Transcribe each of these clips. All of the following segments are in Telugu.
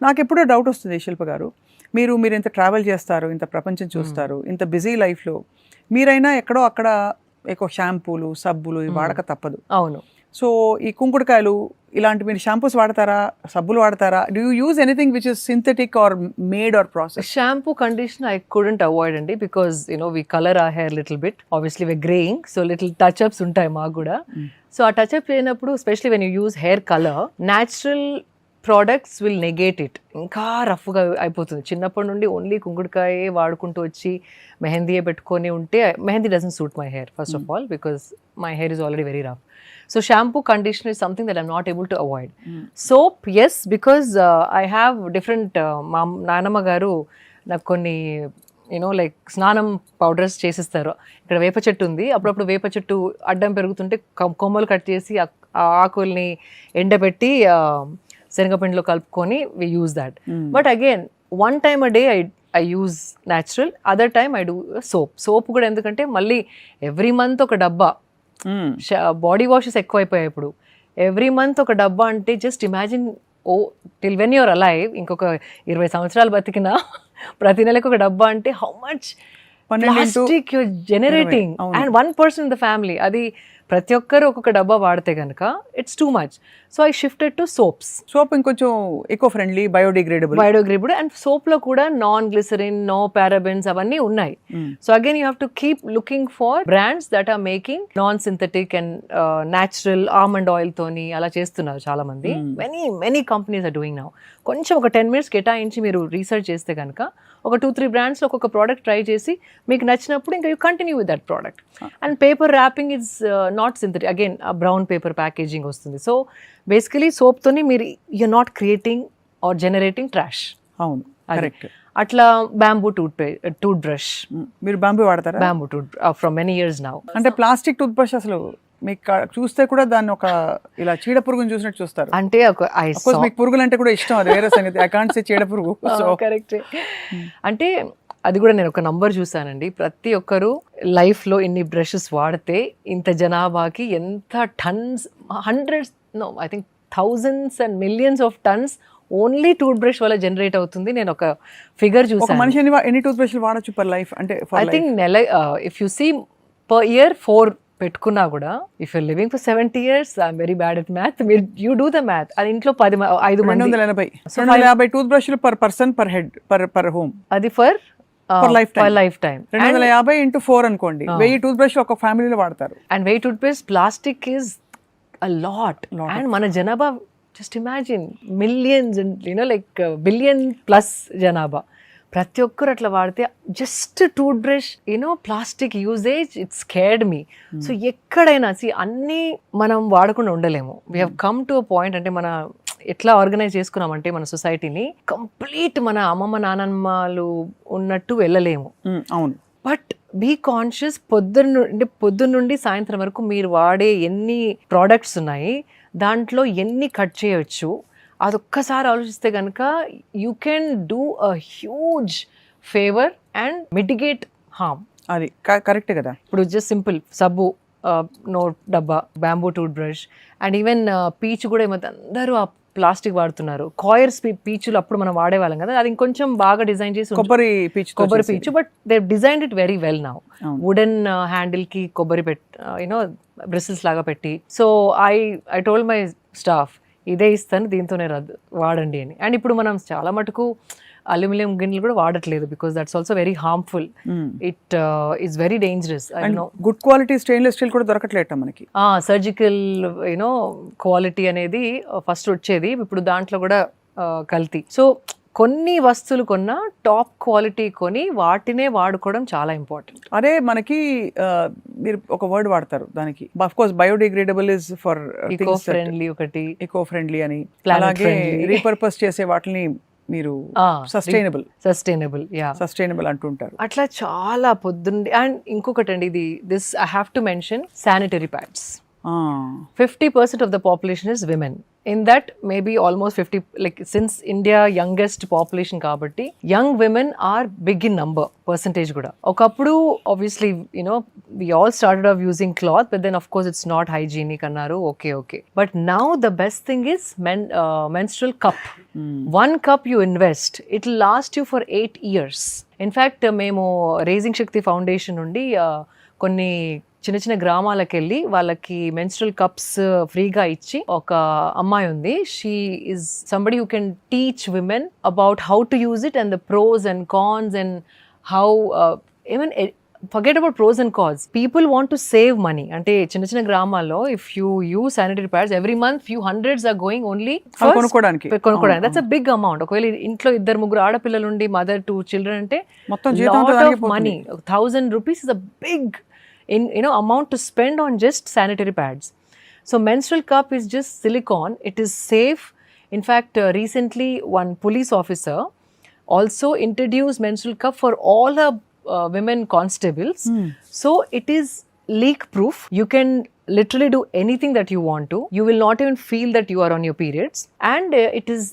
నాకు ఎప్పుడో డౌట్ వస్తుంది శిల్ప గారు, మీరు ఇంత ట్రావెల్ చేస్తారు, ఇంత ప్రపంచం చూస్తారు, ఇంత బిజీ లైఫ్లో మీరైనా ఎక్కడో అక్కడ ఎక్కువ షాంపూలు సబ్బులు వాడక తప్పదు. అవును. సో ఈ కుంకుడుకాయలు ఇలాంటి మీరు షాంపూస్ వాడతారా, సబ్బులు వాడతారా? Do you use anything which is synthetic or made or process? Shampoo conditioner I couldn't avoid అండి, because we color our hair little bit, obviously we're graying, so little touch ups ఉంటాయి మాకు కూడా. సో ఆ టచ్ అప్ లేనప్పుడు especially when you use hair colour, natural products will negate it. ఇంకా రఫ్గా అయిపోతుంది. చిన్నప్పటి నుండి ఓన్లీ కుంకుడుకాయే వాడుకుంటూ వచ్చి మెహందీయే పెట్టుకొని ఉంటే mehndi doesn't suit my hair first of all, because my hair is already very rough. So shampoo, conditioner is something that I'm not able to avoid. Soap, yes, because I have different నానమ్మ గారు నాకు కొన్ని లైక్ స్నానం పౌడర్స్ చేసిస్తారు. ఇక్కడ వేప చెట్టు ఉంది, అప్పుడప్పుడు వేప చెట్టు అడ్డం పెరుగుతుంటే కొమ్మలు కట్ చేసి ఆ ఆకుల్ని ఎండబెట్టి శనగపిండిలో కలుపుకొని we use that. But again, one time a day I use natural, other time I do soap. Soap కూడా ఎందుకంటే మళ్ళీ ఎవ్రీ మంత్ ఒక డబ్బా, బాడీ వాషెస్ ఎక్కువ అయిపోయాయి ఇప్పుడు. ఎవ్రీ మంత్ ఒక డబ్బా అంటే just imagine, till when you're alive, ఇంకొక 20 సంవత్సరాలు బతికినా ప్రతి నెలకు ఒక డబ్బా అంటే how much plastic you're generating, and 1 person in the family. అది ప్రతి ఒక్కరు ఒక్కొక్క డబ్బా వాడితే కనుక it's too much. So I shifted to soaps. Soap ఇంకొంచెం eco friendly, biodegradable, and soap లో కూడా నాన్ గ్లిసరిన్, నో పారాబెన్స్ అవన్నీ ఉన్నాయి. So again you have to keep looking for brands that are making non synthetic and natural almond oil తోని అలా చేస్తున్నారు చాలా మంది. Many companies are doing now. కొంచెం ఒక 10 minutes కేటాయించి మీరు రీసెర్చ్ చేస్తే కనుక ఒక 2-3 brands లో ఒక్కొక్క ప్రోడక్ట్ ట్రై చేసి మీకు నచ్చినప్పుడు ఇంకా you continue with that product. And paper wrapping is not synthetic, again brown paper packaging వస్తుంది. సో బేసికలీ సోప్తోని మీరు you're not creating or generating trash. అవును, కరెక్ట్. అట్లా బ్యాంబూ టూత్ బ్రష్. మీరు బ్యాంబూ వాడతారా? Bamboo from many years now. అంటే ప్లాస్టిక్ టూత్ బ్రష్ అసలు మీకు చూస్తే కూడా దాన్ని ఒక ఇలా చీడ పురుగుని చూసినట్టు చూస్తారు. అంటే మీకు పురుగులు అంటే కూడా ఇష్టం, అది వేరే సంగతి. ఐ కాంట్ సే చీడ పురుగు. కరెక్ట్. అంటే అది కూడా నేను ఒక నంబర్ చూసానండి, ప్రతి ఒక్కరు లైఫ్ లో ఇన్ని బ్రషెస్ వాడితే ఇంత జనాభాకి ఎంత tons, hundreds, no I think thousands and millions of tons only tooth brush వల్ల జనరేట్ అవుతుంది. నేను ఒక ఫిగర్ చూసాను. మనిషి ఎన్ని టూత్ బ్రష్లు వాడచ్చు పర్ లైఫ్? అంటే I think if you see per year 4 పెట్టుకున్నా కూడా, if you're living for 70 years, I'm very bad at math, you do the math. అది ఇంట్లో 5 మంది 280 టూత్ బ్రష్లు per person per head per home. అది ఫర్ లైఫ్ టైం 250 into 4 అనుకోండి. 1000 టూత్ బ్రష్ ఒక ఫ్యామిలీలో వాడతారు. And 1000 tooth brush, plastic is a lot. And మన జనాభా just imagine millions and like billion plus జనాభా. ప్రతి ఒక్కరు అట్లా వాడితే just tooth brush plastic usage it scared me. So ఎక్కడైనా అన్నీ మనం వాడకుండా ఉండలేము. We have come to a point, అంటే మన ఎట్లా ఆర్గనైజ్ చేసుకున్నామంటే మన సొసైటీని కంప్లీట్ మన అమ్మమ్మ నానమ్మలు ఉన్నట్టు వెళ్ళలేము. అవును. But be conscious. పొద్దున్న నుండి సాయంత్రం వరకు మీరు వాడే ఎన్ని ప్రోడక్ట్స్ ఉన్నాయి, దాంట్లో ఎన్ని కట్ చేయొచ్చు, అదొక్కసారి ఆలోచిస్తే కనుక you can do a huge favour and mitigate harm. అది కరెక్ట్ కదా. ఇప్పుడు జస్ట్ సింపుల్ సబ్బు, నో డబ్బా, bamboo tooth brush, and even peach కూడా ఏమైతే అందరూ ఆ ప్లాస్టిక్ వాడుతున్నారు. కాయర్స్ పీచులు అప్పుడు మనం వాడేవాళ్ళం కదా, అది ఇంకొంచెం బాగా డిజైన్ చేసి కొబ్బరి పీచు, but they designed it very well now. Wooden handle కి కొబ్బరి బ్రిసిల్స్ లాగా పెట్టి. So I told my staff, ఇదే ఇస్తాను, దీంతోనే వాడండి అని. అండ్ ఇప్పుడు మనం చాలా మటుకు అల్యూమినియం గిన్నెలు కూడా వాడట్లేదు, because that's also very harmful. It is very dangerous. Good quality stainless steel కూడా దొరకట్లేదు మనకి. సర్జికల్ క్వాలిటీ అనేది ఫస్ట్ వచ్చేది, ఇప్పుడు దాంట్లో కూడా కల్తీ. సో కొన్ని వస్తువులు కొన్నా టాప్ క్వాలిటీ కొని వాటినే వాడుకోవడం చాలా ఇంపార్టెంట్. అదే మనకి మీరు ఒక వర్డ్ వాడతారు దానికి, of course biodegradable is for eco friendly, ఒకటి ఈకో ఫ్రెండ్లీ అని, అలాగే రీపర్పస్ చేసే వాటిని మీరు సస్టైనబుల్ అంటుంటారు. అట్లా చాలా పొద్దుండి. అండ్ ఇంకొకటి అండి, this I have to mention, sanitary pads. 50% of the population is women. In that, maybe almost 50, like since India youngest population kabatti, young women are big in number, percentage kuda. Okappudu obviously we all started off using cloth, but then of course it's not hygienic annaru. Okay. But now the best thing is menstrual cup. One cup you invest, it will last you for 8 years. In fact, మేము రేజింగ్ శక్తి ఫౌండేషన్ నుండి కొన్ని చిన్న చిన్న గ్రామాలకు వెళ్ళి వాళ్ళకి మెన్స్ట్రల్ కప్స్ ఫ్రీగా ఇచ్చి, ఒక అమ్మాయి ఉంది, she is somebody who can teach women about how to use it and the pros and cons and how even forget about pros and cons. People want to save money. Ante chinna chinna గ్రామాల్లో if you use sanitary pads every month few hundreds are going only for కొనుక్కోడానికి. That's a big amount. ఒకవేళ ఇంట్లో ఇద్దరు ముగ్గురు ఆడపిల్లలు ఉండి mother 2 children అంటే మొత్తం జీతంతో lot of దానికి money. 1,000 rupees is a big amount to spend on just sanitary pads. So menstrual cup is just silicone. It is safe. In fact, recently one police officer also introduced menstrual cup for all her women constables. So it is leak proof. You can literally do anything that you want to. You will not even feel that you are on your periods, and it is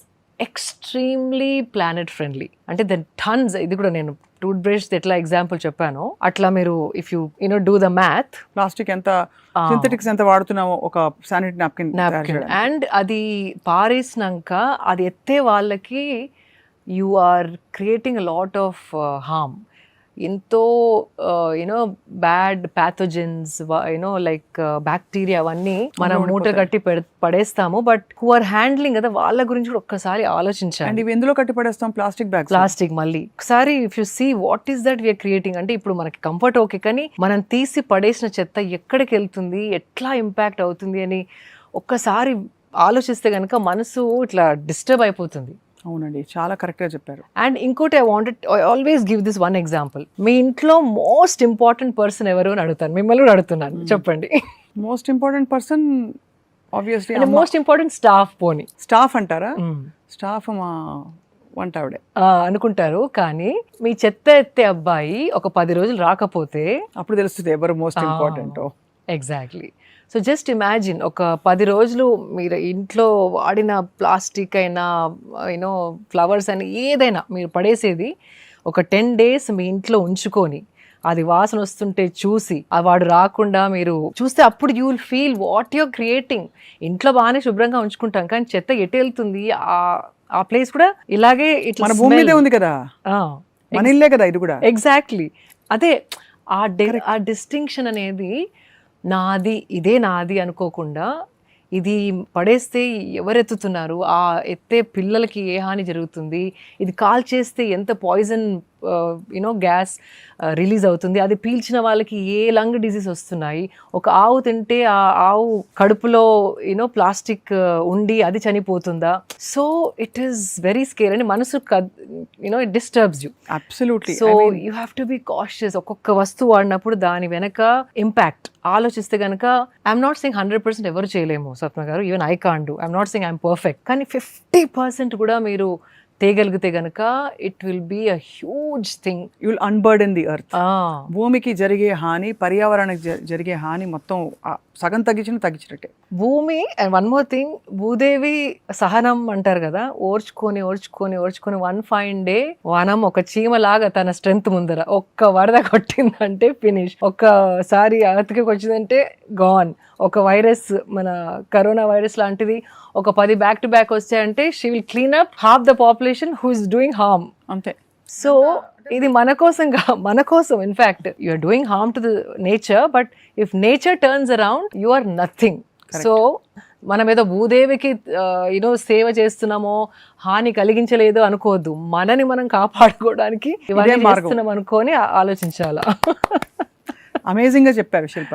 extremely planet friendly. Ante then tons, idi kuda nenu toothbrush etla example cheppano atla meeru if you do the math, plastic ఎంత సింథటిక్స్ ఎంత వాడుతున్నామో ఒక sanitary napkin and adi paresnanka adi ette vallaki you are creating a lot of harm. ఎంతో బ్యాడ్ ప్యాథోజన్స్ లైక్ బ్యాక్టీరియా అవన్నీ మనం మూట కట్టి పడేస్తాము. బట్ హూ ఆర్ హ్యాండ్లింగ్ కదా, వాళ్ళ గురించి కూడా ఒక్కసారి ఆలోచించాలి. ఇవి ఎందులో కట్టి పడేస్తాం? ప్లాస్టిక్ మళ్ళీ ఒకసారి if you see what is that we're creating. అంటే ఇప్పుడు మనకి కంఫర్ట్ ఓకే, కానీ మనం తీసి పడేసిన చెత్త ఎక్కడికి వెళ్తుంది, ఎట్లా ఇంపాక్ట్ అవుతుంది అని ఒక్కసారి ఆలోచిస్తే కనుక మనసు ఇట్లా డిస్టర్బ్ అయిపోతుంది. అవునండి, చాలా కరెక్ట్గా చెప్పారు. అండ్ ఇంకోటి I always give this one example. మీ ఇంట్లో మోస్ట్ ఇంపార్టెంట్ పర్సన్ ఎవరు అని అడుగుతాను, మిమ్మల్ని కూడా అడుగుతున్నాను, చెప్పండి. Most important person obviously most important staff. పోనీ స్టాఫ్ అంటారా? స్టాఫ్ మా వంట ఆవిడే అనుకుంటారు, కానీ మీ చెత్త ఎత్తే అబ్బాయి ఒక 10 రోజులు రాకపోతే అప్పుడు తెలుస్తుంది ఎవరు most important. Exactly. So just imagine, ఒక 10 రోజులు మీరు ఇంట్లో వాడిన ప్లాస్టిక్ అయినా ఫ్లవర్స్ అయినా ఏదైనా మీరు పడేసేది ఒక 10 days మీ ఇంట్లో ఉంచుకొని అది వాసన వస్తుంటే చూసి వాడు రాకుండా మీరు చూస్తే అప్పుడు you will feel what you're creating. ఇంట్లో బాగానే శుభ్రంగా ఉంచుకుంటాం, కానీ చెత్త ఎటు వెళ్తుంది ఆ ప్లేస్ కూడా ఇలాగే ఇట్లా మన భూమి మీదే ఉంది కదా, మన ఇల్లే కదా ఇది కూడా. ఎగ్జాక్ట్లీ. అదే ఆ డిస్టింక్షన్ అనేది నాది, ఇదే నాది అనుకోకుండా ఇది పడేస్తే ఎవరెత్తుతున్నారు, ఆ ఎత్తే పిల్లలకి ఏ హాని జరుగుతుంది, ఇది కాల్ చేస్తే ఎంత పాయిజన్ గ్యాస్ రిలీజ్ అవుతుంది, అది పీల్చిన వాళ్ళకి ఏ లంగ్ డిసీజ్ వస్తున్నాయి, ఒక ఆవు తింటే ఆ ఆవు కడుపులో ప్లాస్టిక్ ఉండి అది చనిపోతుందా. So it is very scare అని మనసు it disturbs you. Absolutely. So you have to be cautious. ఒక్కొక్క వస్తువు వాడినప్పుడు దాని వెనక ఇంపాక్ట్ ఆలోచిస్తే కనుక ఐఎమ్ నాట్ సెయింగ్ 100% ఎవరు చేయలేము స్వప్న గారు, even I can't do, I'm not saying I'm perfect, కానీ 50% కూడా మీరు తేగలిగితే గనక it will be a huge thing. You will unburden the earth. భూమికి జరిగే హాని, పర్యావరణానికి జరిగే హాని మొత్తం సగం తగ్గించినట్టే భూమి. And one more thing, Bhudevi సహనం అంటారు కదా, ఓర్చుకొని 1 fine day వనం ఒక చీమలాగా తన స్ట్రెంగ్త్ ముందర ఒక్క వరద కొట్టిందంటే ఫినిష్, ఒక్కసారి అతికి వచ్చిందంటే గాన్. ఒక వైరస్, మన కరోనా వైరస్ లాంటిది ఒక 10 back to back వచ్చాయంటే she will clean up half the population who is doing harm. అంతే. సో ఇది మన కోసం in fact you are doing harm to the nature, but if nature turns around you are nothing. So మనం ఏదో భూదేవికి సేవ చేస్తున్నామో, హాని కలిగించలేదు అనుకోవద్దు, మనని మనం కాపాడుకోవడానికి ఇవన్నీ చేస్తున్నాం అనుకొని ఆలోచించాలా. అమేజింగ్ గా చెప్పారు శిల్ప.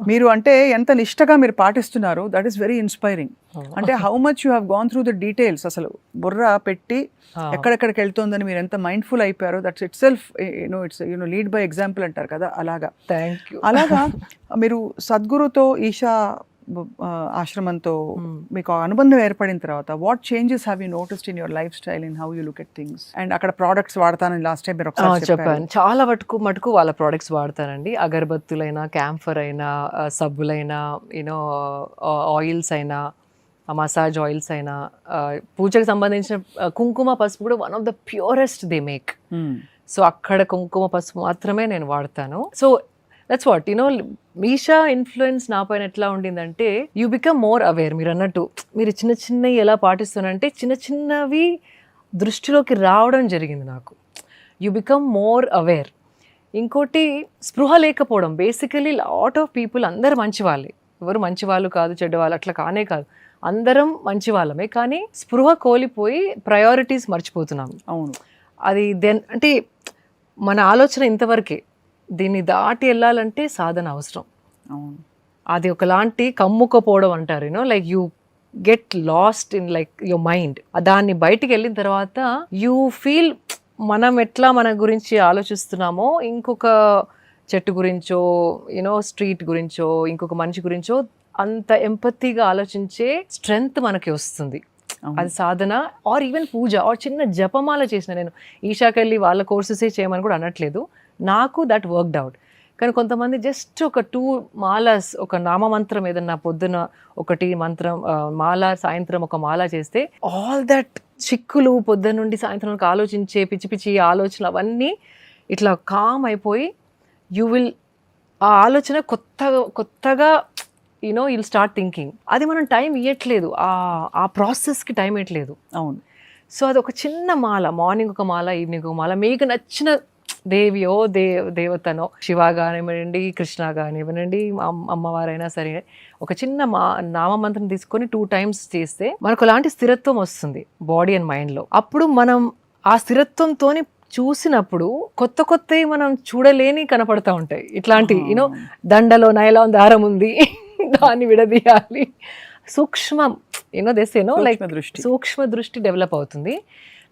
మీరు అంటే ఎంత నిష్టగా మీరు పాటిస్తున్నారు, దట్ ఈస్ వెరీ ఇన్స్పైరింగ్. అంటే how much you have gone through the details, అసలు బుర్ర పెట్టి ఎక్కడెక్కడికి వెళ్తుందని మీరు ఎంత మైండ్ఫుల్ అయిపోయారో, that's itself it's lead by example అంటారు కదా, అలాగా. Thank you. అలాగా మీరు సద్గురుతో, ఈషా ఆశ్రమంతో మీకు అనుబంధం ఏర్పడిన తర్వాత what changes have you noticed in your life style, in how you look at things? And అక్కడ ప్రోడక్ట్స్ వాడతానని లాస్ట్ టైం మీరు ఒకసారి చెప్పాను. చాలా మటుకు వాళ్ళ ప్రోడక్ట్స్ వాడతానండి. అగరబత్తులైనా, క్యాంఫర్ అయినా, సబ్బులైనా, ఆయిల్స్ అయినా, మసాజ్ ఆయిల్స్ అయినా, పూజకు సంబంధించిన కుంకుమ పసుపు కూడా one of the purest they make. So అక్కడ కుంకుమ పసుపు మాత్రమే నేను వాడతాను. So that's what Meesha influence నా పైన ఎట్లా ఉండిందంటే యూ బికమ్ మోర్ అవేర్. మీరు అన్నట్టు మీరు చిన్న చిన్నవి ఎలా పాటిస్తున్నారంటే చిన్న చిన్నవి దృష్టిలోకి రావడం జరిగింది నాకు. You become more aware. ఇంకోటి స్పృహ లేకపోవడం. బేసికలీ లాట్ ఆఫ్ పీపుల్ అందరు మంచి వాళ్ళే, ఎవరు మంచి వాళ్ళు కాదు చెడ్డవాళ్ళు అట్లా కానే కాదు, అందరం మంచి వాళ్ళమే. కానీ స్పృహ కోల్పోయి ప్రయారిటీస్ మర్చిపోతున్నాం. అవును, అది అంటే మన ఆలోచన ఇంతవరకే, దీన్ని దాటి వెళ్ళాలంటే సాధన అవసరం. అవును, అది ఒకలాంటి కమ్ముకపోవడం అంటారు, like you get lost in like your mind. దాన్ని బయటికి వెళ్ళిన తర్వాత యూ ఫీల్ మనం ఎట్లా మన గురించి ఆలోచిస్తున్నామో ఇంకొక చెట్టు గురించో స్ట్రీట్ గురించో ఇంకొక మనిషి గురించో అంత ఎంపతిగా ఆలోచించే స్ట్రెంగ్త్ మనకి వస్తుంది. అది సాధన. ఆర్ ఈవెన్ పూజ ఆర్ చిన్న జపమాల చేసిన, నేను ఈషాకి వెళ్ళి వాళ్ళ కోర్సెసే చేయమని కూడా అనట్లేదు, నాకు దట్ వర్క్డ్ అవుట్. కానీ కొంతమంది జస్ట్ ఒక 2 మాలాస్, ఒక నామమంత్రం ఏదన్నా పొద్దున ఒకటి మంత్రం మాల, సాయంత్రం ఒక మాల చేస్తే ఆల్ దట్ చిక్కులు పొద్దున నుండి సాయంత్రం వరకు ఆలోచించే పిచ్చి పిచ్చి ఆలోచనలు అవన్నీ ఇట్లా కామ్ అయిపోయి యూ విల్, ఆ ఆలోచన కొత్తగా యుల్ స్టార్ట్ థింకింగ్. అది మనం టైం ఇవ్వట్లేదు, ఆ ప్రాసెస్కి టైం ఇవ్వట్లేదు. అవును. సో అది ఒక చిన్న మాల, మార్నింగ్ ఒక మాల, ఈవినింగ్ ఒక మాల, మీకు నచ్చిన దేవియో దేవతనో, శివ కానివ్వండి, కృష్ణ కానివ్వండి, అమ్మవారైనా సరే, ఒక చిన్న నామమంత్రం తీసుకొని 2 times చేస్తే మనకు అలాంటి స్థిరత్వం వస్తుంది బాడీ అండ్ మైండ్లో. అప్పుడు మనం ఆ స్థిరత్వంతో చూసినప్పుడు కొత్తవి మనం చూడలేని కనపడతా ఉంటాయి. ఇట్లాంటి దండలో నైలాన్ దారం ఉంది, దాన్ని విడదీయాలి, సూక్ష్మం లైక్ సూక్ష్మ దృష్టి డెవలప్ అవుతుంది.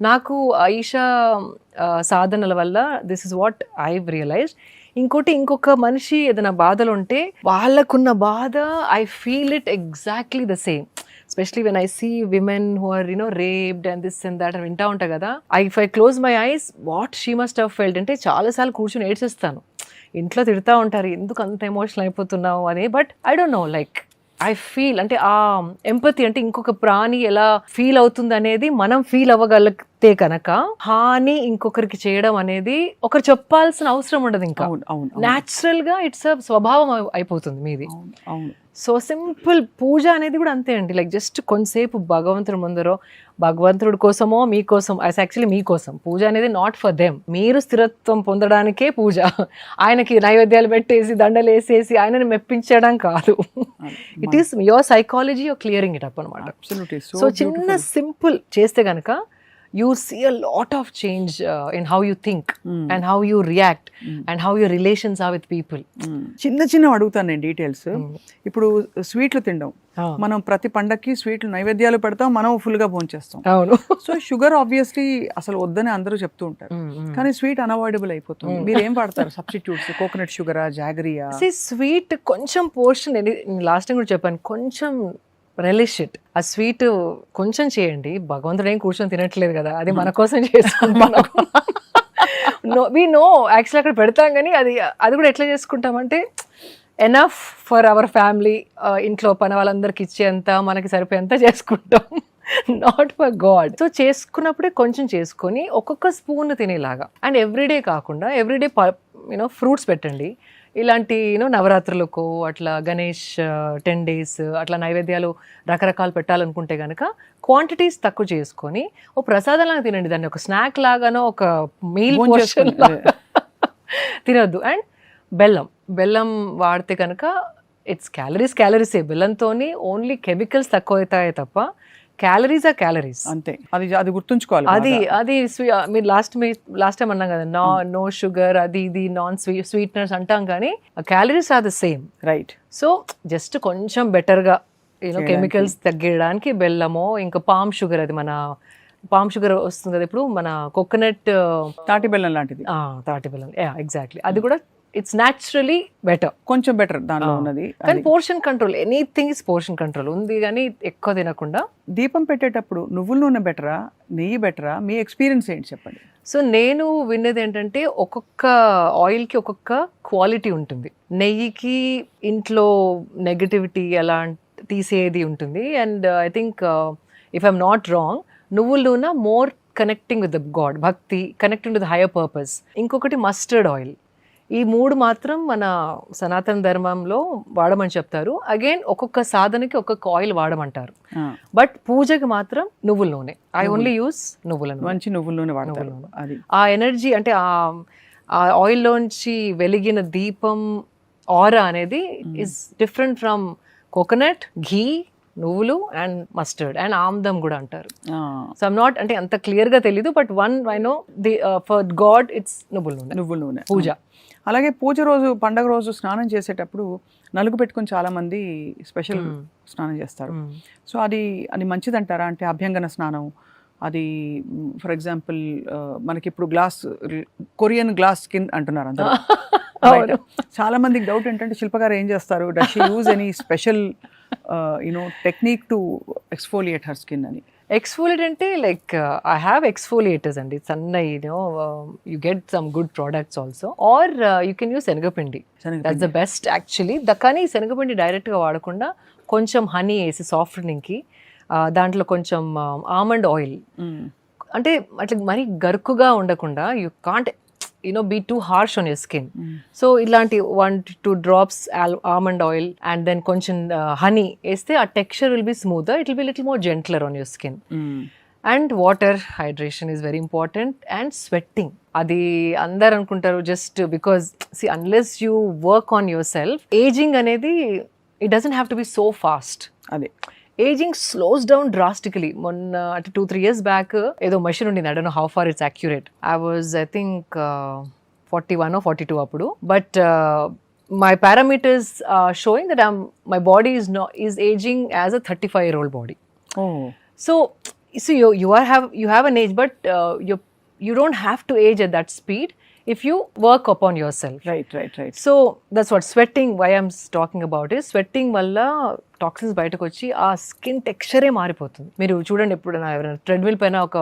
నాకు ఈషా సాధనల వల్ల this is what I realized. ఇంకొక మనిషి ఏదైనా బాధలు ఉంటే వాళ్ళకున్న బాధ I feel it exactly the same. Especially when I see women who are raped and this and that అని వింటా ఉంటా కదా, if I close my eyes what she must have felt అంటే చాలాసార్లు కూర్చొని ఏడ్చేస్తాను. ఇంట్లో తిడతా ఉంటారు ఎందుకు అంత ఎమోషనల్ అయిపోతున్నావు అని, but I don't no, like I feel అంటే ఆ ఎంపతి అంటే ఇంకొక ప్రాణి ఎలా ఫీల్ అవుతుంది అనేది మనం ఫీల్ అవ్వగలిగితే కనుక హాని ఇంకొకరికి చేయడం అనేది ఒకరు చెప్పాల్సిన అవసరం ఉండదు. ఇంకా న్యాచురల్ గా ఇట్స్ స్వభావం అయిపోతుంది మీది. సో సింపుల్ పూజ అనేది కూడా అంతే అండి, లైక్ జస్ట్ కొంతసేపు భగవంతుడి ముందరో, భగవంతుడి కోసమో మీకోసం, యాక్చువల్లీ మీకోసం పూజ అనేది నాట్ ఫర్ దెమ్, మీరు స్థిరత్వం పొందడానికే పూజ. ఆయనకి నైవేద్యాలు పెట్టేసి దండలు వేసేసి ఆయనని మెప్పించడం కాదు. It is your psychology, your clearing it up అనమాట. సో చిన్న సింపుల్ చేస్తే కనుక you see a lot of change in how you think and how you react and how your relations are with people. చిన్న అడుగుతాను నేను డీటెయిల్స్. ఇప్పుడు స్వీట్లు తినడం, మనం ప్రతి పండక్కి స్వీట్లు నైవేద్యాలు పెడతాం, మనం ఫుల్ గా భోంచేస్తాం. అవును. సో షుగర్ ఆబ్వియస్లీ అసలు వద్దని అందరూ చెప్తూ ఉంటారు, కానీ స్వీట్ అన్అవాయిడబుల్ అయిపోతుంది. మీరు ఏం వాడతారు సబ్స్టిట్యూట్స్? కోకోనట్ షుగరా, జాగరియా? స్వీట్ కొంచెం పోర్షన్, లాస్ట్ టైం కూడా చెప్పాను, కొంచెం రిలిష్ ఇట్. ఆ స్వీట్ కొంచెం చేయండి, భగవంతుడు ఏం కూర్చొని తినట్లేదు కదా, అది మన కోసం చేసుకుంటాం. వి నో యాక్చువల్లీ అక్కడ పెడతాం, కానీ అది కూడా ఎట్లా చేసుకుంటామంటే ఎనఫ్ ఫర్ అవర్ ఫ్యామిలీ, ఇంట్లో పని వాళ్ళందరికి ఇచ్చేంత, మనకి సరిపోయేంత చేసుకుంటాం, నాట్ ఫర్ గాడ్. సో చేసుకున్నప్పుడే కొంచెం చేసుకొని ఒక్కొక్క స్పూన్ తినేలాగా. అండ్ ఎవ్రీడే కాకుండా ఎవ్రీడే ఫ్రూట్స్ పెట్టండి. ఇలాంటి నవరాత్రులకు అట్లా గణేష్ 10 days అట్లా నైవేద్యాలు రకరకాలు పెట్టాలనుకుంటే కనుక క్వాంటిటీస్ తక్కువ చేసుకొని ఓ ప్రసాదం లాగా తినండి, దాన్ని ఒక స్నాక్ లాగానో ఒక మీల్ పోర్షన్ తినొద్దు. అండ్ బెల్లం వాడితే కనుక ఇట్స్ క్యాలరీసే. బెల్లంతో ఓన్లీ కెమికల్స్ తక్కువ అవుతాయి తప్ప క్యాలరీస్ ఆర్ క్యాలరీస్ అంతే. అది గుర్తుంచుకోవాలి. అది మీరు లాస్ట్ టైం అన్నాం కదా, నో షుగర్, అది ఇది నాన్ స్వీట్నర్స్ అంటాం, కానీ calories are the same, right? So just కొంచెం బెటర్గా కెమికల్స్ తగ్గడానికి బెల్లమో, ఇంకా పామ్ షుగర్, అది మన పామ్ షుగర్ వస్తుంది కదా ఇప్పుడు, మన కోకోనట్ తాటి బెల్లం లాంటిది, తాటి బెల్లం, ఎగ్జాక్ట్లీ. అది కూడా ఇట్స్ న్యాచురలీ బెటర్, కొంచెం బెటర్ దానిలో ఉన్నది. కానీ portion control, anything is portion control ఉంది, కానీ ఎక్కువ తినకుండా. దీపం పెట్టేటప్పుడు నువ్వుల నూనె బెటరా, నెయ్యి బెటరా? మీ ఎక్స్పీరియన్స్ ఏంటి చెప్పండి. సో నేను విన్నది ఏంటంటే ఒక్కొక్క ఆయిల్కి ఒక్కొక్క క్వాలిటీ ఉంటుంది. నెయ్యికి ఇంట్లో నెగటివిటీ అలా తీసేది ఉంటుంది. And I think if I'm not wrong, నువ్వుల నూనె more connecting with the God, భక్తి, కనెక్టింగ్ విత్ హైయర్ పర్పస్. ఇంకొకటి మస్టర్డ్ ఆయిల్. ఈ 3 మాత్రం మన సనాతన ధర్మంలో వాడమని చెప్తారు. అగైన్ ఒక్కొక్క సాధనకి ఒక్కొక్క ఆయిల్ వాడమంటారు. బట్ పూజకి మాత్రం నువ్వుల నూనె. ఐ ఓన్లీ యూస్ నువ్వుల నూనె. మంచి నువ్వుల నూనె వాడతారు. అది ఆ ఎనర్జీ అంటే ఆ ఆయిల్లోంచి వెలిగిన దీపం ఆరా అనేది ఇస్ డిఫరెంట్ ఫ్రమ్ కోకోనట్, ఘీ, నువ్వులు అండ్ మస్టర్డ్ అండ్ ఆమ్దం కూడా అంటారు. సో ఐమ్ నాట్ అంటే అంత క్లియర్ గా తెలీదు, but one I know the for God it's నువ్వుల నూనె పూజ. అలాగే పూజ రోజు, పండగ రోజు స్నానం చేసేటప్పుడు నలుగు పెట్టుకుని చాలా మంది స్పెషల్ స్నానం చేస్తారు. సో అది మంచిదంటారా? అంటే అభ్యంగన స్నానం అది ఫర్ ఎగ్జాంపుల్ మనకి ఇప్పుడు కొరియన్ గ్లాస్ స్కిన్ అంటున్నారు అందరూ. చాలా మందికి డౌట్ ఏంటంటే శిల్ప గారు ఏం చేస్తారు, does she use any special technique to exfoliate her skin అని? ఎక్స్ఫోలియేట్ అంటే లైక్ ఐ హ్యావ్ ఎక్స్ఫోలియేటర్స్ అండి, సన్న you get some good products also, or you can use శనగపిండి. That's the best actually. కానీ శనగపిండి డైరెక్ట్గా వాడకుండా కొంచెం హనీ వేసి సాఫ్ట్నింగ్కి దాంట్లో కొంచెం ఆమండ్ ఆయిల్, అంటే అట్లా మరీ గరుకుగా ఉండకుండా, you can't be too harsh on your skin. So ilanti 1 to 2 drops almond oil and then koncham honey este a texture will be smoother, it will be little more gentler on your skin. And water hydration is very important, and sweating adi andar anukuntaru just because see unless you work on yourself, aging anedi it doesn't have to be so fast. ade aging slows down drastically. Monna 2-3 years back edo machine undi, I don't know how far it's accurate. I was I think 41 or 42 appudu, but my parameters are showing that my body is aging as a 35-year-old body. So you have an age, but you don't have to age at that speed if you work upon yourself. Right. So that's what sweating, why I'm talking about is sweating valla toxins బయటకు వచ్చి ఆ స్కిన్ టెక్స్చరే మారిపోతుంది. మీరు చూడండి, ఎప్పుడు ఎవరైనా ట్రెడ్మిల్ పైన ఒక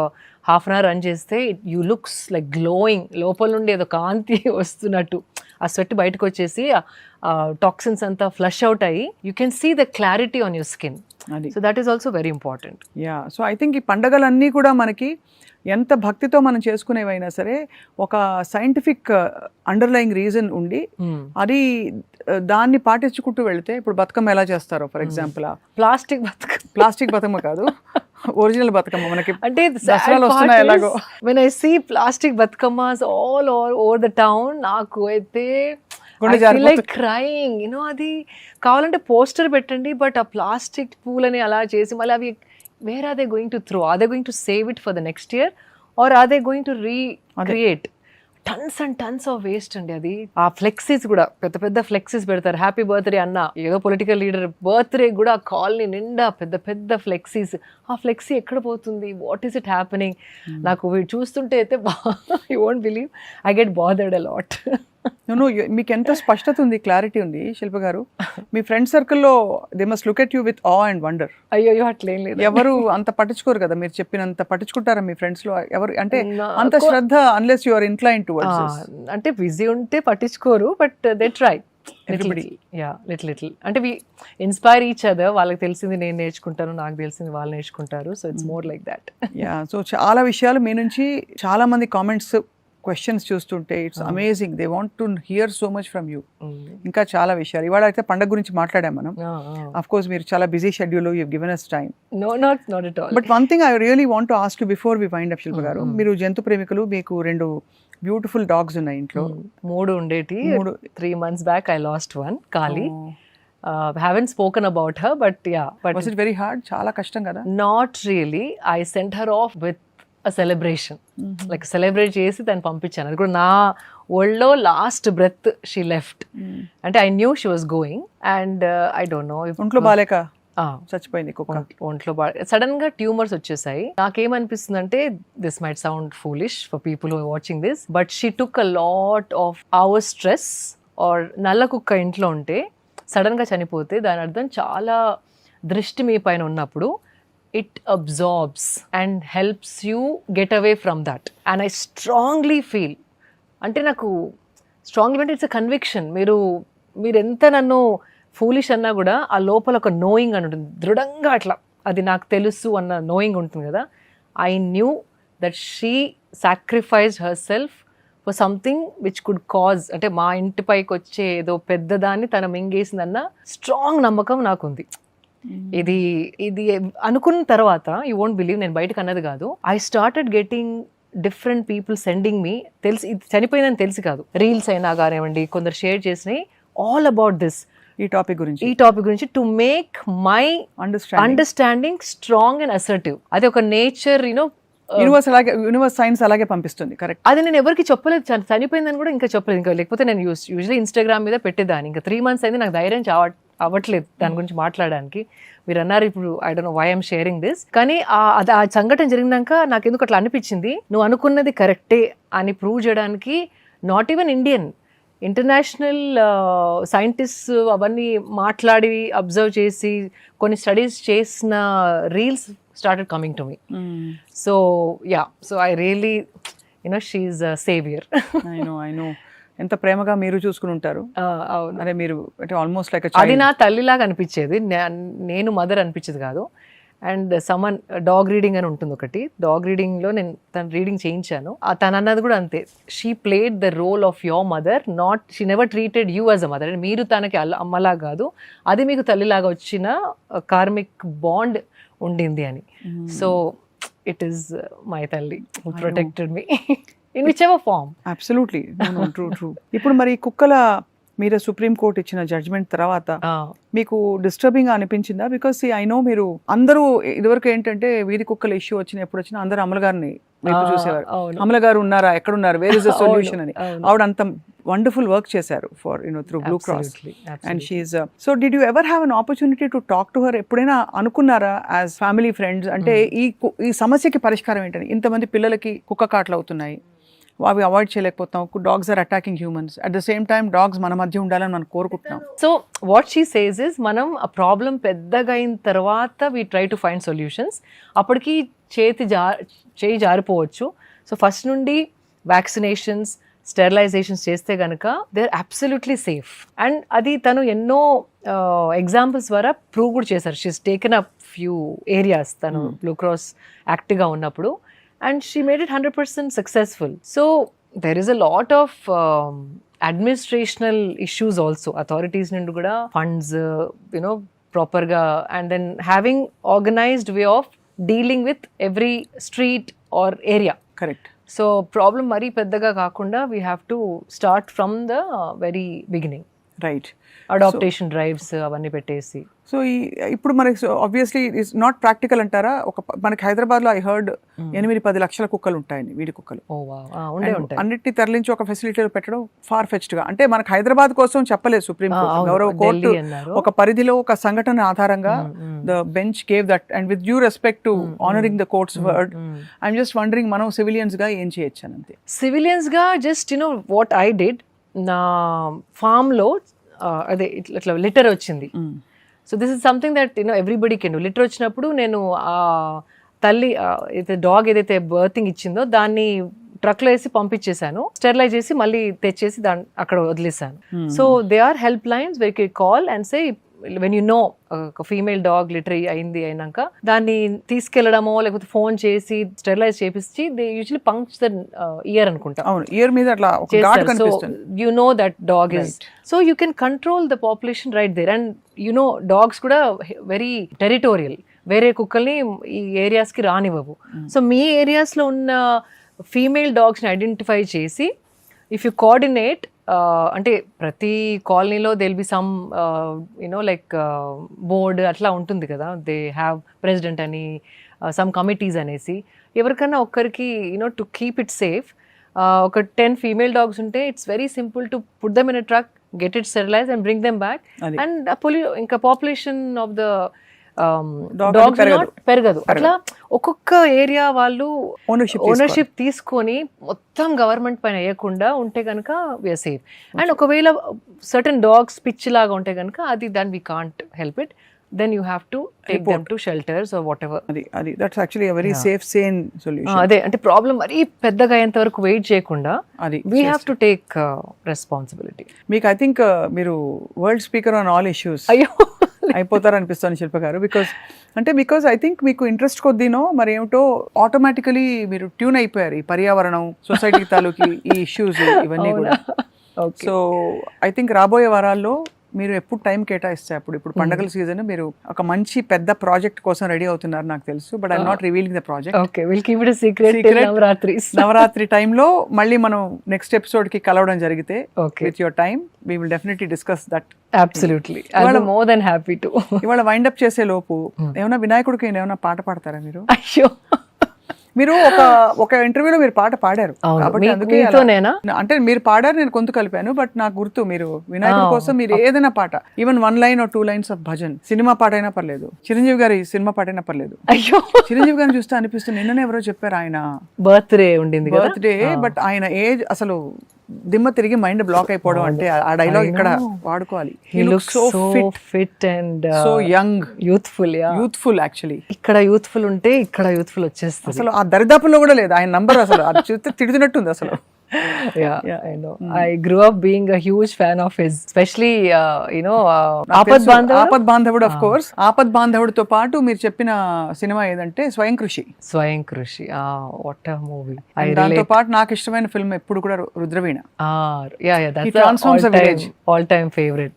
హాఫ్ అన్ అవర్ రన్ చేస్తే యూ లుక్స్ లైక్ గ్లోయింగ్, లోపల నుండి ఏదో కాంతి వస్తున్నట్టు ఆ స్వెట్ బయటకు వచ్చేసి టాక్సిన్స్ అంతా ఫ్లష్ అవుట్ అయ్యి you can see the clarity on your skin. So that is also very important. So I think ఈ పండగలన్నీ కూడా మనకి ఎంత భక్తితో మనం చేసుకునేవైనా సరే ఒక సైంటిఫిక్ అండర్లయింగ్ రీజన్ ఉండి అది దాన్ని పాటించుకుంటూ వెళితే, ఇప్పుడు బతుకమ్మ ఎలా చేస్తారో ఫర్ ఎగ్జాంపుల్, ప్లాస్టిక్ బతుకమ్మ కాదు, ఒరిజినల్ బతుకమ్మ మనకి అంటే దసరాలు వస్తున్నాయి ఎలాగో. When I see plastic Bathukammas all over the town, నాకు అయితే లైక్ క్రైయింగ్, అది కావాలంటే పోస్టర్ పెట్టండి, బట్ ఆ ప్లాస్టిక్ పూలని అలా చేసి మళ్ళీ అవి where are they going to throw? Are they going to save it for the next year, or are they going to recreate? Tons and tons of waste అండి. అది ఆ ఫ్లెక్సీస్ కూడా పెద్ద ఫ్లెక్సీస్ పెడతారు, హ్యాపీ బర్త్డే అన్న ఏదో పొలిటికల్ లీడర్ బర్త్డే కూడా కాలనీ నిండా పెద్ద ఫ్లెక్సీస్. ఆ ఫ్లెక్సీ ఎక్కడ పోతుంది? What is it happening? నాకు చూస్తుంటే అయితే you won't believe, I get bothered a lot. మీకు ఎంత స్పష్టత ఉంది, క్లారిటీ ఉంది శిల్ప గారు. మీ ఫ్రెండ్ సర్కిల్లో they must look at you with ఆ అండ్ వండర్. అయ్యో అట్లేం లేదు, ఎవరు అంత పట్టించుకోరు కదా, మీరు చెప్పినంత పట్టించుకుంటారా మీ ఫ్రెండ్స్ లో ఎవరు? అంటే అంత శ్రద్ధ unless you are inclined towards. అంటే బిజీ ఉంటే పట్టించుకోరు, బట్ దే ట్రై లిటిల్. అంటే వి ఇన్స్పైర్ ఈచ్ అదర్. వాళ్ళకి తెలిసింది నేను నేర్చుకుంటాను, నాకు తెలిసింది వాళ్ళు నేర్చుకుంటారు. So it's more like that. So చాలా విషయాలు మీ నుంచి చాలా మంది కామెంట్స్, క్వశ్చన్స్ చూస్తుంటే it's amazing. They want to hear so much from you. ఇంకా చాలా విషయాలు. ఇవాళ అయితే పండగ గురించి మాట్లాడాం మనం. ఆఫ్ కోర్స్ మీరు చాలా busy schedule, you given us time. Not at all. But one thing I really want to ask you before we wind up Shilpa గారు. మీరు జంతు ప్రేమికులు, మీకు 2 బ్యూటిఫుల్ డాగ్స్ ఉన్నాయి ఇంట్లో. 3 ఉండేటి. 3 months back I lost one, Kali. Haven't spoken about her, but yeah. But was it very hard? చాలా కష్టం కదా? Not really. I sent her off with a celebration. Like celebrate చేసి దాన్ని పంపించాను. అది కూడా నా వరల్డ్లో లాస్ట్ బ్రెత్ షీ లెఫ్ట్. అంటే I knew she was going and I don't no. ఒంట్లో బాలేక చచ్చిపోయింది కుక్క. ఒంట్లో సడన్ గా ట్యూమర్స్ వచ్చేసాయి. నాకేమనిపిస్తుంది అంటే, this might sound foolish for people who are watching this, but she took a lot of our stress. ఆర్ నల్ల కుక్క ఇంట్లో ఉంటే సడన్ గా చనిపోతే దాని అర్థం చాలా దృష్టి మీ పైన ఉన్నప్పుడు it absorbs and helps you get away from that. And I strongly feel, అంటే నాకు స్ట్రాంగ్లీ అంటే ఇట్స్ అ కన్విక్షన్. మీరు ఎంత నన్ను ఫూలిష్ అన్నా కూడా ఆ లోపల ఒక నోయింగ్ అని ఉంటుంది, దృఢంగా అట్లా అది నాకు తెలుసు అన్న నోయింగ్ ఉంటుంది కదా. I knew that she sacrificed her self for something which could cause, అంటే మా ఇంటి పైకి వచ్చే ఏదో పెద్దదాన్ని తన మింగేసిందన్న స్ట్రాంగ్ నమ్మకం నాకుంది. ఇది ఇది అనుకున్న తర్వాత యూ వోంట్ బిలీవ్, నేను బయటకు అన్నది కాదు, I started getting different people sending me, తెలిసి ఇది చనిపోయిందని తెలిసి కాదు, రీల్స్ అయినా కానివ్వండి కొందరు షేర్ చేసినాయి, ఆల్ అబౌట్ దిస్, ఈ టాపిక్ గురించి to make my understanding strong and assertive. అది ఒక నేచర్ యూనివర్స్ సైన్స్ అలాగే పంపిస్తుంది. కరెక్ట్. అది నేను ఎవరికి చెప్పలేదు, చనిపోయిందని కూడా ఇంకా చెప్పలేదు. ఇంకా లేకపోతే నేను యూజువల్లీ ఇన్స్టాగ్రామ్ మీద పెట్టేదాన్ని. ఇంకా 3 months అయింది, నాకు ధైర్యం అవ్వట్లేదు దాని గురించి మాట్లాడడానికి. మీరు అన్నారు ఇప్పుడు, I don't know why I'm sharing this, కానీ ఆ సంఘటన జరిగినాక నాకు ఎందుకు అట్లా అనిపించింది, నువ్వు అనుకున్నది కరెక్టే అని ప్రూవ్ చేయడానికి not even Indian, international scientist అవన్నీ మాట్లాడి అబ్జర్వ్ చేసి కొన్ని స్టడీస్ చేసిన reels started coming to me. So yeah, so I really, she's a savior. I know ఎంత ప్రేమగా మీరు చూసుకుని ఉంటారు. అదే మీరు అంటే ఆల్మోస్ట్ లైక్ అది నా తల్లిలాగా అనిపించేది, నేను మదర్ అనిపించేది కాదు. అండ్ సమ్మన్ డాగ్ రీడింగ్ అని ఉంటుంది ఒకటి, డాగ్ రీడింగ్లో నేను తను రీడింగ్ చేయించాను. తను అన్నది కూడా అంతే, she played the role of your mother, not she never treated you as a mother. అంటే మీరు తనకి అమ్మలా కాదు, అది మీకు తల్లిలాగా వచ్చిన కార్మిక్ బాండ్ ఉండింది అని. సో ఇట్ ఈస్ మై తల్లి who protected me in which ever form. Absolutely true. ఇప్పుడు మరి కుక్కల మీరు సుప్రీం కోర్ట్ ఇచ్చిన జడ్జ్మెంట్ తర్వాత మీకు డిస్టర్బింగ్ గా అనిపించిందా? బికాస్ ఐ నో మీరు అందరూ ఇదివరకు ఏంటంటే వీధి కుక్కల ఇష్యూ ఎప్పుడు వచ్చినా అందరూ అమల గారిని చూసేవారు, అమల గారు ఉన్నారా, ఎక్కడున్నారు, వేర్ ఇస్ ద సొల్యూషన్ అని. ఆవిడ అంత వండర్ఫుల్ వర్క్ చేశారు for through Blue Cross and షీఈస్. So did you ever have an opportunity to talk to her? ఎప్పుడైనా అనుకున్నారా యాజ్ ఫ్యామిలీ ఫ్రెండ్స్, అంటే ఈ సమస్యకి పరిష్కారం ఏంటని? ఇంతమంది పిల్లలకి కుక్క కాట్లు అవుతున్నాయి, అవి అవాయిడ్ చేయలేకపోతాం, dogs are attacking humans, at the same time dogs మన మధ్య ఉండాలని మనం కోరుకుంటున్నాం. So what she says is, మనం ఆ ప్రాబ్లం పెద్దగా అయిన తర్వాత we try to find solutions. అప్పటికి చేయి జారిపోవచ్చు. సో ఫస్ట్ నుండి వ్యాక్సినేషన్స్, స్టెరిలైజేషన్స్ చేస్తే కనుక they are absolutely safe. And అది తను ఎన్నో ఎగ్జాంపుల్స్ ద్వారా ప్రూవ్ కూడా చేశారు. She's taken up few areas తను బ్లూ క్రాస్ యాక్టివ్గా ఉన్నప్పుడు, and she made it 100% successful. So there is a lot of administrational issues also, authorities nindu kuda funds proper ga, and then having organized way of dealing with every street or area. Correct. So problem mari peddaga kaakunda we have to start from the very beginning. Right. Adaptation drives అవన్నీ పెట్టేసి. సో ఇప్పుడు మనకి ఆబ్వియస్లీ ఇట్స్ నాట్ ప్రాక్టికల్ అంటారా? మనకి హైదరాబాద్ లో ఐ హర్డ్ 8-10 లక్షల కుక్కలు ఉంటాయని, వీడి కుక్కలు అన్నిటిని తరలించి ఒక ఫెసిలిటీలో పెట్టడం ఫార్ ఫెచ్డ్ గా. అంటే మనకి హైదరాబాద్ కోసం చెప్పలేదు సుప్రీం కోర్టు, గౌరవ కోర్టు ఒక పరిధిలో ఒక సంఘటన ఆధారంగా the bench gave that. And with due respect to honouring the court's word, I'm just wondering మనం సివిలియన్స్ గా ఏం చేయొచ్చు అని. అంతే, సివిలియన్స్ గా జస్ట్ వాట్ ఐ డిడ్, నా ఫామ్ లో అదే ఇట్లా లిటర్ వచ్చింది. So this is something that everybody can do. Litter వచ్చినప్పుడు నేను తల్లి డాగ్ ఏదైతే బర్తింగ్ ఇచ్చిందో దాన్ని ట్రక్లో వేసి పంపించేశాను, స్టెరిలైజ్ చేసి మళ్ళీ తెచ్చేసి దాన్ని అక్కడ వదిలేసాను. So they are help lines where can call and say when you know ఒక ఫీమేల్ డాగ్ లిటర్ అయినాక దాన్ని తీసుకెళ్లడమో లేకపోతే ఫోన్ చేసి స్టెరిలైజ్ చేపించి they usually punch the ear అనుకుంటా, ఇయర్ మీద అట్లా so you know that dog is, so you can control the population right there. And dogs కూడా వెరీ టెరిటోరియల్, వేరే కుక్కల్ని ఈ ఏరియాస్ కి రానివ్వవు. సో మీ ఏరియాస్ లో ఉన్న ఫీమేల్ డాగ్స్ ని ఐడెంటిఫై చేసి ఇఫ్ యూ కోఆర్డినేట్, అంటే ప్రతి కాలనీలో there'll be some like board అట్లా ఉంటుంది కదా, దే హ్యావ్ ప్రెసిడెంట్ అని, సమ్ కమిటీస్ అనేసి, ఎవరికన్నా ఒక్కరికి టు కీప్ ఇట్ సేఫ్ ఒక 10 ఫీమేల్ డాగ్స్ ఉంటే it's very simple to put them in a truck, get it sterilise and bring them back. And ఇంకా పాపులేషన్ ఆఫ్ ద డాగ్స్ పెరగదు. అట్లా ఒక్కొక్క ఏరియా వాళ్ళు ఓనర్షిప్ తీసుకొని మొత్తం గవర్నమెంట్ పైన వేయకుండా ఉంటే కనుక వీఆర్ సేఫ్. అండ్ ఒకవేళ సర్టన్ డాగ్స్ పిచ్ లాగా ఉంటే కనుక అది then we can't help it, then you have to take them to shelters or whatever. Adi that's actually a very safe, sane solution. Ade ante problem mari peddaga ayenta varaku wait cheyakunda we have to take responsibility. Meek I think meeru world speaker on all issues. Ayyo అయిపోతారు అనిపిస్తుంది శిల్ప గారు. బికాజ్ ఐ థింక్ మీకు ఇంట్రెస్ట్ కొద్దీనో మరి ఏమిటో ఆటోమేటికలీ మీరు ట్యూన్ అయిపోయారు ఈ పర్యావరణం, సొసైటీ తాలూకి ఈ ఇష్యూస్ ఇవన్నీ కూడా. సో ఐ థింక్ రాబోయే వారాల్లో మీరు ఎప్పుడు టైం కేటాయిస్తే ఇప్పుడు పండగల సీజన్ మీరు ఒక మంచి పెద్ద ప్రాజెక్ట్ కోసం రెడీ అవుతున్నారు నాకు తెలుసు. But I'm not revealing the project. Okay, will keep it a secret Navratri టైంలో మళ్ళీ మనం నెక్స్ట్ ఎపిసోడ్ కి కలవడం జరిగితే with your time we will definitely discuss that. Absolutely. I'm more than happy to. ఇవాళ వైండ్ అప్ చేసే లోపు ఏమైనా వినాయకుడికి ఏమైనా పాట పాడతారా మీరు? అయ్యో, మీరు ఒక ఇంటర్వ్యూలో మీరు పాట పాడారు కాబట్టి అందుకే అంటే మీరు పాడారు, నేను కొంత కలిపాను. బట్ నాకు గుర్తు మీరు వినాయకుడి కోసం మీరు ఏదైనా పాట, even 1 line or 2 lines of bhajan, cinema పాట అయినా పర్లేదు, చిరంజీవి గారి సినిమా పాట అయినా పర్లేదు. అయ్యో, చిరంజీవి గారిని చూస్తే అనిపిస్తుంది, నిన్ననే ఎవరో చెప్పారు ఆయన బర్త్డే ఉండింది, బర్త్డే, బట్ ఆయన ఏజ్ అసలు దిమ్మ తిరిగి మైండ్ బ్లాక్ అయిపోవడం అంటే ఆ డైలాగ్ ఇక్కడ వాడుకోవాలి. He looks so fit and so young, youthful actually. ఇక్కడ యూత్ఫుల్ ఉంటే ఇక్కడ యూత్ఫుల్ వచ్చేస్తుంది. అసలు ఆ దరిదాపుల్లో కూడా లేదు ఆయన నంబర్, అసలు అది చూస్తే తిడుతున్నట్టుంది అసలు. I know. I grew up being a huge fan of his, especially ఆపద్ బాంధవుడు. ఆఫ్ కోర్స్ ఆపద్ బాంధవుడితో పాటు మీరు చెప్పిన సినిమా ఏదంటే స్వయం కృషి. What a movie. దాంతో పాటు నాకు ఇష్టమైన ఫిల్మ్ ఎప్పుడు కూడా Rudraveena. That's all time favorite.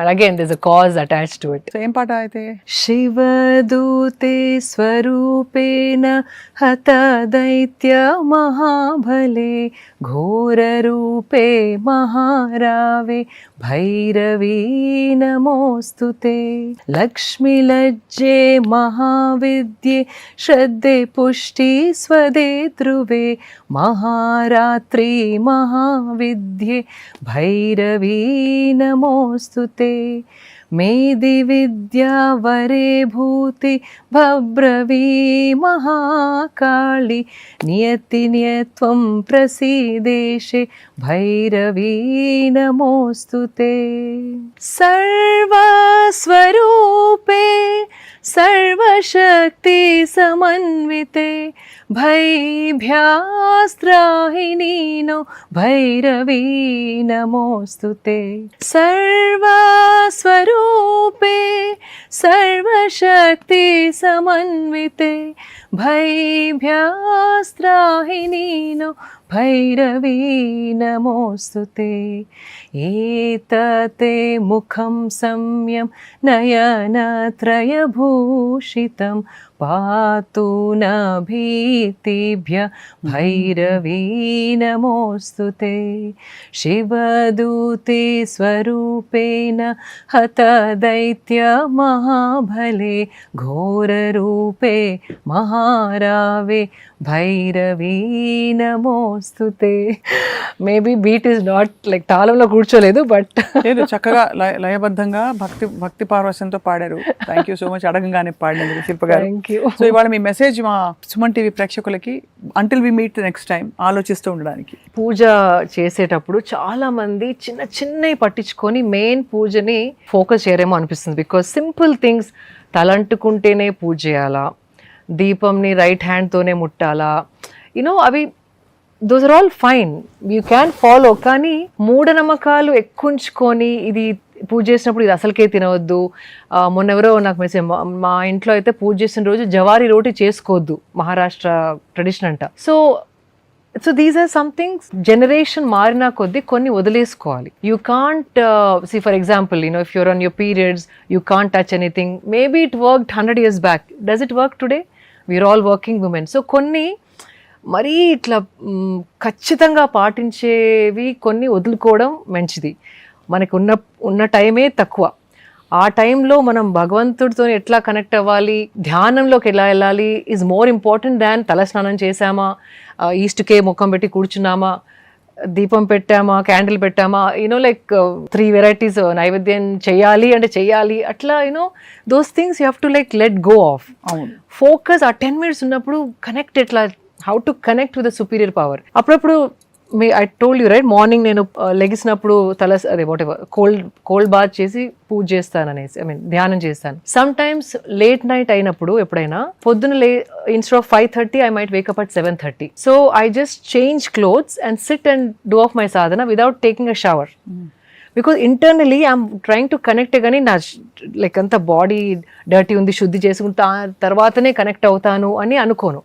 And again there's a cause attached to it. ఏం పాట అయితే? శివదూతే స్వరూపేణ హత దైత్య మహాబలే ఘోర రూపే మహారావే భైరవీ నమోస్తుతే లక్ష్మీ లజ్జే మహావిద్యే శ్రద్ధే పుష్టి స్వదే ధ్రువే మహారాత్రి మహావిద్యే భైరవీ నమోస్తుతే మేది విద్యా వరే భూతి భబ్రవీ మహాకాళి నియతి నియత్వం ప్రసీదేశే భైరవీ నమోస్తుతే సర్వస్వరూపే సర్వశక్తి సమన్వితే భైభ్యాస్త్రాహినీనో భైరవీ నమోస్తుతే సర్వస్వరూపే సర్వశక్తి సమన్వితే భైభ్యాస్త్రాహినీనో భైరవీ నమోస్తుతే ఏతతే ముఖం సంయం నయనత్రయభూషితం పాతు న భీతిభ్య భైరవీ నమోస్తుతే శివదూతే స్వరూపేణ హత దైత్య మహాబలే ఘోర రూపే మహారావే భైరవీ నమోస్తుతే. Maybe beat is not like తాళంలో కూర్చోలేదు, బట్ లేదు చక్కగా లయబద్ధంగా భక్తి పార్వశంతో పాడారు. థ్యాంక్ యూ సో మచ్ అడగంగానే పాడినందుకు శిల్ప గారు. సో ఇవాళ మీ మెసేజ్ మా సుమన్ టీవీ ప్రేక్షకులకి, until we meet next time, ఆలోచిస్తూ ఉండడానికి. పూజ చేసేటప్పుడు చాలా మంది చిన్న చిన్నవి పట్టించుకొని మెయిన్ పూజని ఫోకస్ చేయరేమో అనిపిస్తుంది. బికాస్ సింపుల్ థింగ్స్, తలంటుకుంటేనే పూజ చేయాలా, దీపంని రైట్ హ్యాండ్తోనే ముట్టాలా, అవి those are all fine, you can follow. కానీ మూఢనమ్మకాలు ఎక్కుంచుకొని ఇది పూజ చేసినప్పుడు ఇది అసలుకే తినవద్దు. మొన్న ఎవరో నాకు మెసేజ్, మా ఇంట్లో అయితే పూజ చేసిన రోజు జవారీ రోటీ చేసుకోవద్దు, మహారాష్ట్ర ట్రెడిషన్ అంట. So these are some things generation మారినా కొద్దీ కొన్ని వదిలేసుకోవాలి. You can't see for example if you're on your periods you can't touch anything. Maybe it worked 100 years back, does it work today? We're all working women. సో కొన్ని మరీ ఇట్లా ఖచ్చితంగా పాటించేవి కొన్ని వదులుకోవడం మంచిది. మనకు ఉన్న టైమే తక్కువ. ఆ టైంలో మనం భగవంతుడితో ఎట్లా కనెక్ట్ అవ్వాలి, ధ్యానంలోకి ఎలా వెళ్ళాలి ఈజ్ మోర్ ఇంపార్టెంట్ దాన్ తలస్నానం చేసామా, ఈస్ట్కే ముఖం పెట్టి కూర్చున్నామా, దీపం పెట్టామా, క్యాండిల్ పెట్టామా, లైక్ 3 varieties నైవేద్యం చెయ్యాలి అంటే చెయ్యాలి, అట్లా those things you have to like let go off. Focus ఆ 10 minutes ఉన్నప్పుడు కనెక్ట్, ఎట్లా how to connect with the superior power. అప్పుడప్పుడు I told you right, morning నేను లెగిసినప్పుడు అదే వాట్ ఎవర్ కోల్డ్ బాత్ చేసి పూజ చేస్తాను అనేసి, ధ్యానం చేస్తాను. సమ్ టైమ్స్ లేట్ నైట్ అయినప్పుడు ఎప్పుడైనా పొద్దున instead of 5:30 I might wake up at 7:30. So I just change clothes and sit and do off my sadhana without taking a shower. Because internally I'm trying to connect కానీ నా లైక్ అంత బాడీ డర్టీ ఉంది శుద్ధి చేసుకుంటా తర్వాతనే కనెక్ట్ అవుతాను అని అనుకోను.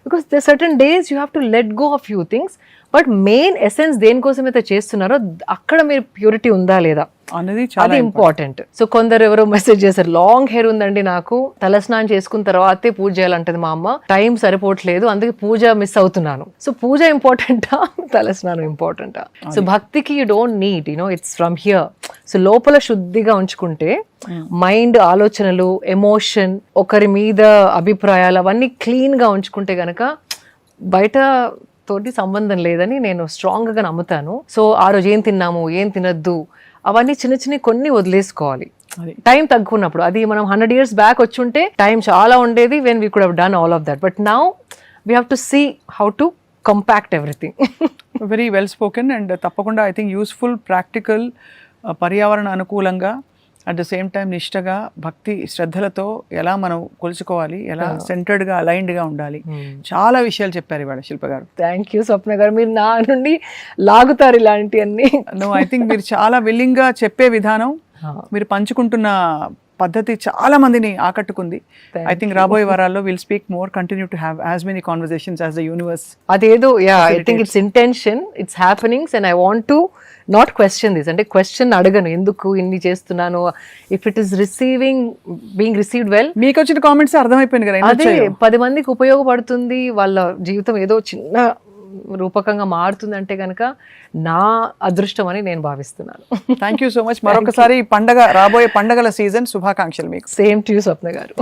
Because the certain days you have to let go of few things, but main essence దేనికోసం అయితే చేస్తున్నారో అక్కడ మీరు ప్యూరిటీ ఉందా లేదా అనేది అది చాలా ఇంపార్టెంట్. సో కొందరు ఎవరో మెసేజ్ చేశారు, లాంగ్ హెయిర్ ఉందండి నాకు, తలస్నానం చేసుకున్న తర్వాతే పూజ చేయాలంటది మా అమ్మ, టైం సరిపోవట్లేదు అందుకే పూజ మిస్ అవుతున్నాను. సో పూజ ఇంపార్టెంటా తలస్నానం ఇంపార్టెంటా? సో భక్తికి you don't need it's from here. So లోపల శుద్ధిగా ఉంచుకుంటే మైండ్, ఆలోచనలు, ఎమోషన్, ఒకరి మీద అభిప్రాయాలు అవన్నీ క్లీన్ గా ఉంచుకుంటే గనక బయట తోటి సంబంధం లేదని నేను స్ట్రాంగ్ గా నమ్ముతాను. సో ఆ రోజు ఏం తిన్నాము, ఏం తినద్దు, అవన్నీ చిన్న చిన్న కొన్ని వదిలేసుకోవాలి టైం తగ్గున్నప్పుడు. అది మనం 100 years బ్యాక్ వచ్చుంటే టైం చాలా ఉండేది, when we could have done all of that. But now we have to see how to compact everything. Very well spoken and తప్పకుండా ఐ థింక్ యూస్ఫుల్, ప్రాక్టికల్, పర్యావరణ అనుకూలంగా, అట్ ద సేమ్ టైం నిష్టగా, భక్తి శ్రద్ధలతో ఎలా మనం కొలుచుకోవాలి, ఎలా సెంటర్డ్గా అలైన్డ్గా ఉండాలి, చాలా విషయాలు చెప్పారు ఇవాళ శిల్ప గారు. థ్యాంక్ యూ స్వప్న గారు, మీరు నా నుండి లాగుతారు ఇలాంటివన్నీ. ఐ థింక్ మీరు చాలా విల్లింగ్గా చెప్పే విధానం, మీరు పంచుకుంటున్న పద్ధతి చాలా మందిని ఆకట్టుకుంది. ఐ థింక్ రాబోయే వారాల్లో will speak more, continue to have as many conversations as the universe. అదేదో I think it's intention, it's happenings and I want to not question this. అంటే క్వశ్చన్ అడగను ఎందుకు ఇన్ని చేస్తున్నాను. If it is being received well, మీకు వచ్చిన కామెంట్స్ అర్థమైపోయింది కదా, అదే 10 మందికి ఉపయోగపడుతుంది, వాళ్ళ జీవితం ఏదో చిన్న రూపకంగా మారుతుంది అంటే కనుక నా అదృష్టం అని నేను భావిస్తున్నాను. Thank you so much. మరొకసారి పండగ, రాబోయే పండగల సీజన్ శుభాకాంక్షలు మీకు. సేమ్ టు యూ స్వప్న గారు.